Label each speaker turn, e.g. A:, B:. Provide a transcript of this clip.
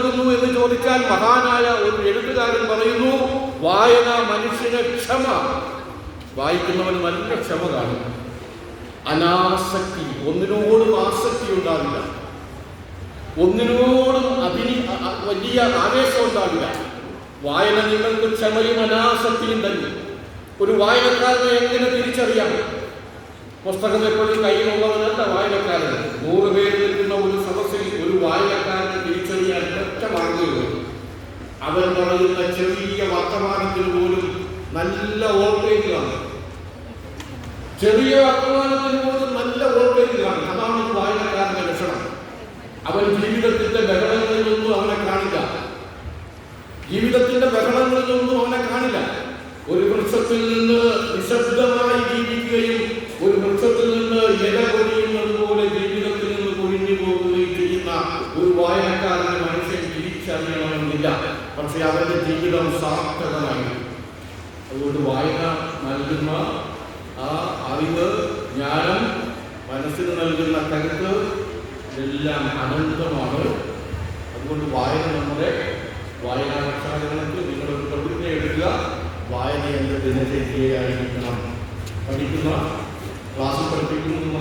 A: നൽകുന്നു എന്ന് ചോദിച്ചാൽ മഹാനായ ഒരു എഴുത്തുകാരൻ പറയുന്നു, വായന മനുഷ്യന് ക്ഷമ, വായിക്കുന്നവന് നല്ല ക്ഷമ കാണും. അനാസക്തി, ഒന്നിനോടും ആസക്തി ഉണ്ടാവില്ല, ഒന്നിനോടും വലിയ ആവേശം ഉണ്ടാവില്ല. വായന നിങ്ങൾക്ക് ക്ഷമയും അനാസക്തിയും തന്നെ. ഒരു വായനക്കാരനെ എങ്ങനെ തിരിച്ചറിയാം? പുസ്തകം എപ്പോഴും കയ്യിലുള്ളവനല്ല വായനക്കാരൻ. 100 പേര് നിൽക്കുന്ന ഒരു സദസ്സിൽ ഒരു വായനക്കാരനെ തിരിച്ചറിയാൻ ഒറ്റ മാർഗ്ഗമുള്ളൂ. അവൻ പറയുന്ന ചെറിയ വർത്തമാനത്തിന് പോലും നല്ല ഓർമ്മയിലാണ്. ചെറിയ വർത്തമാനത്തിന് പോലും നല്ല ഓർമ്മയിലാണ്. അതാണ് ഒരു വായനക്കാരന്റെ ലക്ഷണം. അവൻ ജീവിതത്തിന്റെ ബഹളങ്ങളിലൊന്നും അവനെ കാണില്ല. ജീവിതത്തിന്റെ ബഹളങ്ങളിലൊന്നും അവനെ കാണില്ല. ഒരു വൃക്ഷത്തിൽ നിന്ന് നിശബ്ദമായി ജീവിക്കുകയും ഒരു വൃക്ഷത്തിൽ നിന്ന് ഇല പൊഴിയുന്നത് പോലെ ജീവിതത്തിൽ നിന്ന് പൊഴിഞ്ഞു പോകുകയും ചെയ്യുന്ന ഒരു വായനക്കാരനെ മനുഷ്യൻ തിരിച്ചറിയണമെന്നില്ല. പക്ഷെ അവന്റെ ജീവിതം സാർത്ഥകമായി. അതുകൊണ്ട് വായന നൽകുന്ന ആ അറിവ്, ജ്ഞാനം, മനസ്സിന് നൽകുന്ന കരുത്ത് എല്ലാം അനന്തമാണ്. അതുകൊണ്ട് വായന നമ്മുടെ വായനാ രക്ഷാകരണത്തിൽ നിങ്ങളൊരു പ്രതിജ്ഞ എടുക്കുക. വായന എന്ന ദിനചര്യയായിരിക്കണം. പഠിക്കുന്ന ക്ലാസ്സിൽ പഠിപ്പിക്കുന്ന